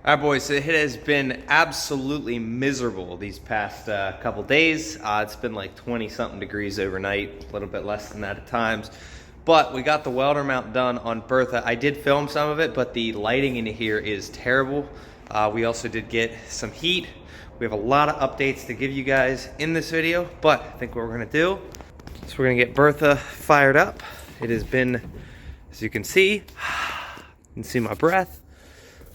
All right, boys, so it has been absolutely miserable these past couple days. It's been like 20-something degrees overnight, a little bit less than that at times. But we got the welder mount done on Bertha. I did film some of it, but the lighting in here is terrible. We also did get some heat. We have a lot of updates to give you guys in this video, but I think what we're gonna do is we're gonna get Bertha fired up. It has been, as you can see my breath.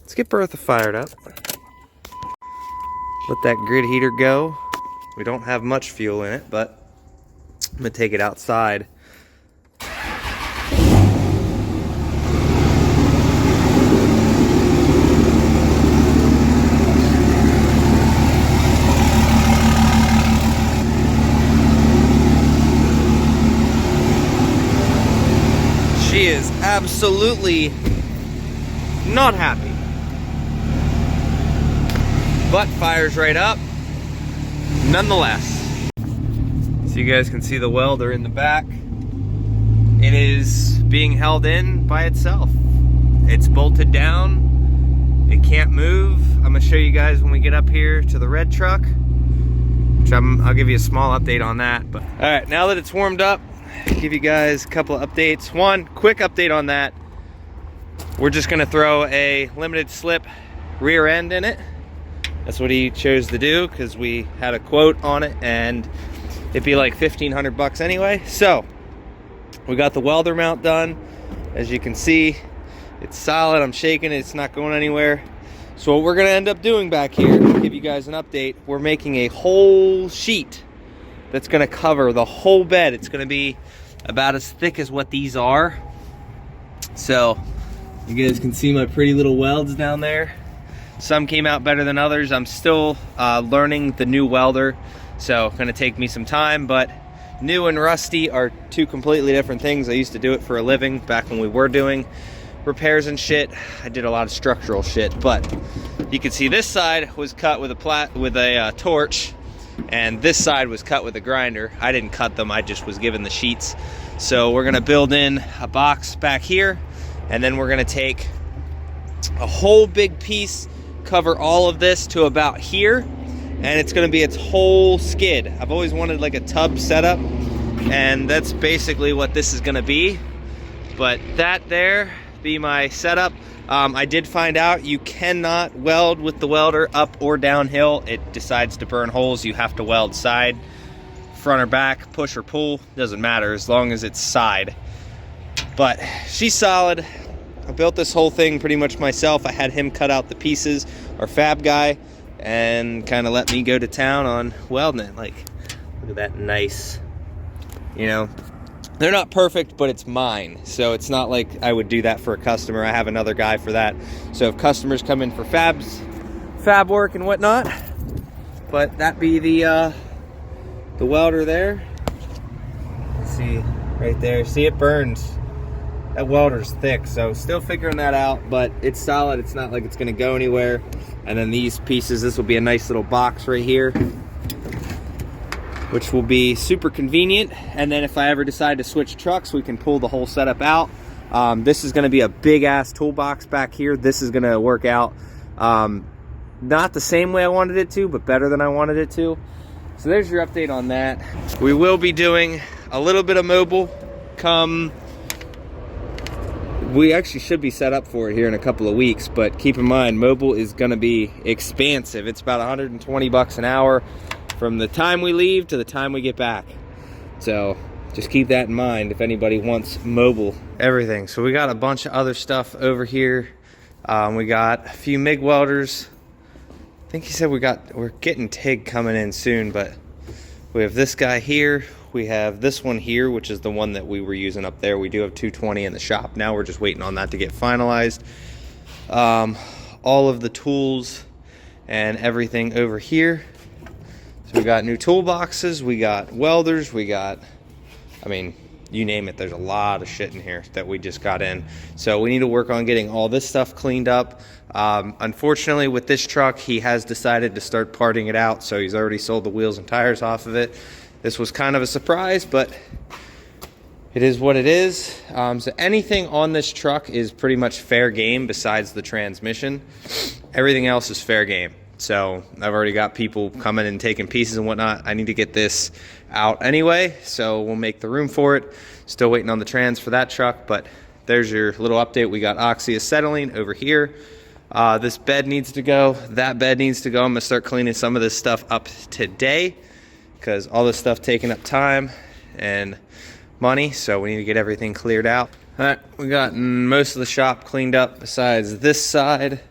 Let's get Bertha fired up. Let that grid heater go. We don't have much fuel in it, but I'm gonna take it outside. She is absolutely not happy. But fires right up nonetheless. So you guys can see the welder in the back. It is being held in by itself. It's bolted down. It can't move. I'm gonna show you guys when we get up here to the red truck, which I'll give you a small update on that. But all right, now that it's warmed up, I'll give you guys a couple of updates. One quick update on that. We're just gonna throw a limited slip rear end in it. That's what he chose to do because we had a quote on it and it'd be like 1,500 bucks anyway. So we got the welder mount done. As you can see, it's solid. I'm shaking it. It's not going anywhere. So what we're gonna end up doing back here, to give you guys an update, we're making a whole sheet that's gonna cover the whole bed. It's gonna be about as thick as what these are. So you guys can see my pretty little welds down there. Some came out better than others. I'm still learning the new welder, so it's gonna take me some time, but new and rusty are two completely different things. I used to do it for a living back when we were doing repairs and shit. I did a lot of structural shit, but you can see this side was cut with a torch, and this side was cut with a grinder. I didn't cut them, I just was given the sheets. So we're gonna build in a box back here, and then we're gonna take a whole big piece, cover all of this to about here, and it's going to be its whole skid. I've always wanted like a tub setup, and that's basically what this is going to be. But that there be my setup. I did find out you cannot weld with the welder up or downhill. It decides to burn holes. You have to weld side, front or back, push or pull, doesn't matter as long as it's side. But she's solid. I built this whole thing pretty much myself. I had him cut out the pieces, our fab guy, and kind of let me go to town on welding it. Like, look at that nice, you know, they're not perfect, but it's mine. So it's not like I would do that for a customer. I have another guy for that. So if customers come in for fab work and whatnot, but that be the welder there. See right there, see it burns. That welder's thick, so still figuring that out, but it's solid. It's not like it's gonna go anywhere. And then these pieces, this will be a nice little box right here, which will be super convenient. And then if I ever decide to switch trucks, we can pull the whole setup out. This is gonna be a big ass toolbox back here. This is gonna work out not the same way I wanted it to, but better than I wanted it to. So there's your update on that. We will be doing a little bit of mobile come. We actually should be set up for it here in a couple of weeks, but keep in mind, mobile is gonna be expansive. It's about 120 bucks an hour from the time we leave to the time we get back. So just keep that in mind if anybody wants mobile everything. So we got a bunch of other stuff over here. We got a few MIG welders. I think he said we're getting TIG coming in soon, but we have this guy here. We have this one here, which is the one that we were using up there. We do have 220 in the shop now. We're just waiting on that to get finalized. All of the tools and everything over here. So we got new toolboxes, we got welders, we got, I mean, you name it. There's a lot of shit in here that we just got in. So we need to work on getting all this stuff cleaned up. Unfortunately, with this truck, he has decided to start parting it out. So he's already sold the wheels and tires off of it. This was kind of a surprise, but it is what it is. So anything on this truck is pretty much fair game besides the transmission. everything else is fair game. So I've already got people coming and taking pieces and whatnot. I need to get this out anyway, so we'll make the room for it. Still waiting on the trans for that truck, but there's your little update. We got oxy acetylene over here. This bed needs to go. That bed needs to go. I'm gonna start cleaning some of this stuff up today because all this stuff taking up time and money, so we need to get everything cleared out. All right, we got most of the shop cleaned up besides this side,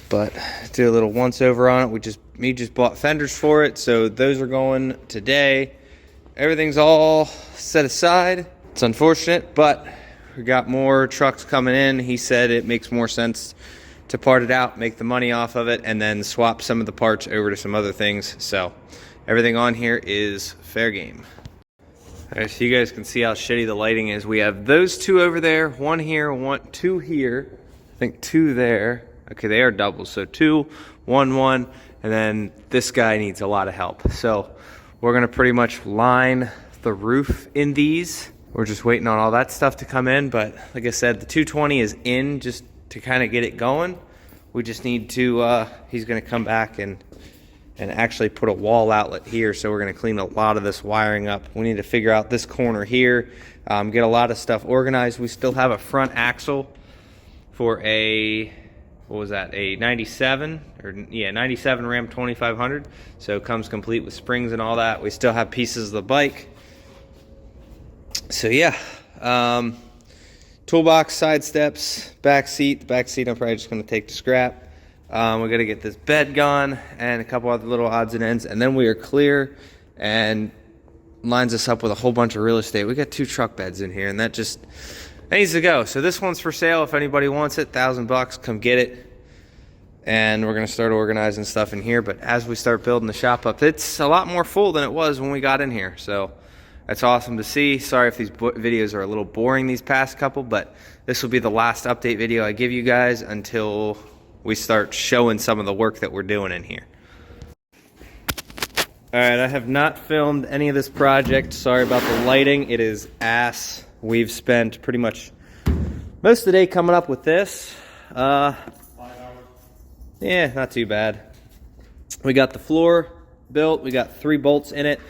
but do a little once over on it. We just bought fenders for it, so those are going today. Everything's all set aside. It's unfortunate, but we got more trucks coming in. He said it makes more sense to part it out, make the money off of it, and then swap some of the parts over to some other things. So everything on here is fair game. All right, so you guys can see how shitty the lighting is. We have those two over there, one here, two here, I think two there. Okay, they are doubles, so 2, 1, 1, and then this guy needs a lot of help. So we're gonna pretty much line the roof in these. We're just waiting on all that stuff to come in, but like I said, the 220 is in just to kind of get it going. We just need to, he's gonna come back and actually put a wall outlet here, so we're gonna clean a lot of this wiring up. We need to figure out this corner here, get a lot of stuff organized. We still have a front axle for a, what was that, a 97 Ram 2500, so it comes complete with springs and all that. We still have pieces of the bike, so yeah. Toolbox, side steps, back seat. The back seat I'm probably just going to take to scrap. We got to get this bed gone and a couple other little odds and ends, and then we are clear, and lines us up with a whole bunch of real estate. We got 2 truck beds in here, and that needs to go. So this one's for sale. If anybody wants it, $1,000, come get it. And we're gonna start organizing stuff in here. But as we start building the shop up, it's a lot more full than it was when we got in here. So that's awesome to see. Sorry if these videos are a little boring these past couple, but this will be the last update video I give you guys until we start showing some of the work that we're doing in here. All right, I have not filmed any of this project. Sorry about the lighting. It is ass. We've spent pretty much most of the day coming up with this. 5 hours. Yeah, not too bad. We got the floor built. We got 3 bolts in it.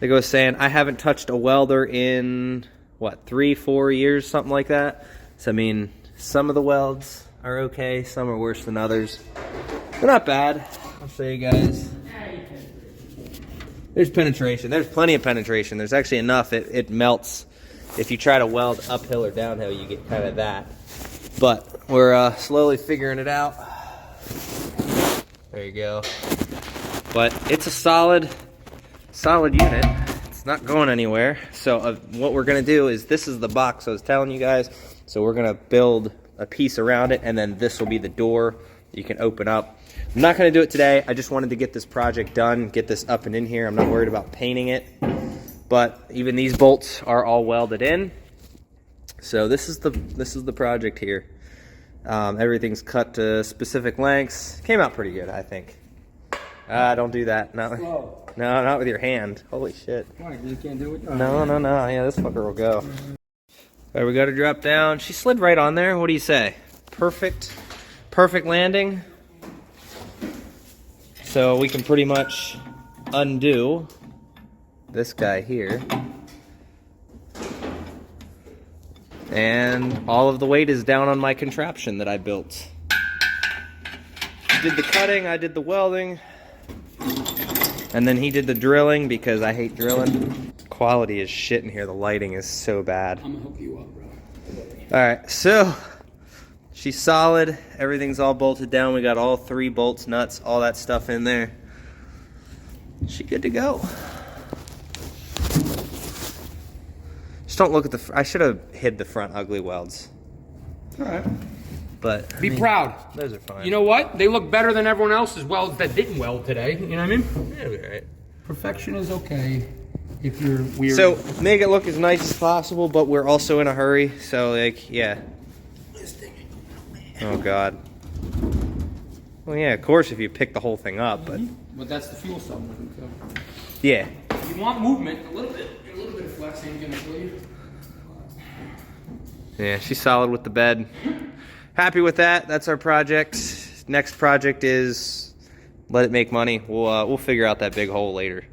Like I was saying, I haven't touched a welder in, what, 3-4 years, something like that. So, I mean, some of the welds are okay. Some are worse than others. They're not bad. I'll show you guys. There's penetration. There's plenty of penetration. There's actually enough. It melts. If you try to weld uphill or downhill, you get kind of that. But we're slowly figuring it out. There you go. But it's a solid unit. It's not going anywhere. So what we're going to do is, this is the box I was telling you guys. So we're going to build a piece around it, and then this will be the door you can open up. I'm not going to do it today. I just wanted to get this project done, get this up and in here. I'm not worried about painting it. But even these bolts are all welded in. So this is the project here. Everything's cut to specific lengths. Came out pretty good, I think. Don't do that. No, not with your hand. Holy shit. Why? You can't do it? No. Yeah, this fucker will go. All right, we got her drop down. She slid right on there. What do you say? Perfect landing. So we can pretty much undo this guy here, and all of the weight is down on my contraption that I built. He did the cutting, I did the welding, and then he did the drilling because I hate drilling. Quality is shit in here. The lighting is so bad. I'm gonna hook you up, bro. Alright, so she's solid. Everything's all bolted down. We got all 3 bolts, nuts, all that stuff in there. She good to go. Just don't look at the... I should have hid the front ugly welds. Alright. But Be proud. Those are fine. You know what? They look better than everyone else's welds that didn't weld today. You know what I mean? Yeah, it'll be alright. Perfection is okay if you're weird. So, make it look as nice as possible, but we're also in a hurry. So, like, yeah. Oh, God. Well, yeah, of course, if you pick the whole thing up, but... But that's the fuel cell. So. Yeah. If you want movement, a little bit of flexing is gonna kill you. Yeah, she's solid with the bed. happy with that. That's our project. Next project is let it make money. We'll figure out that big hole later.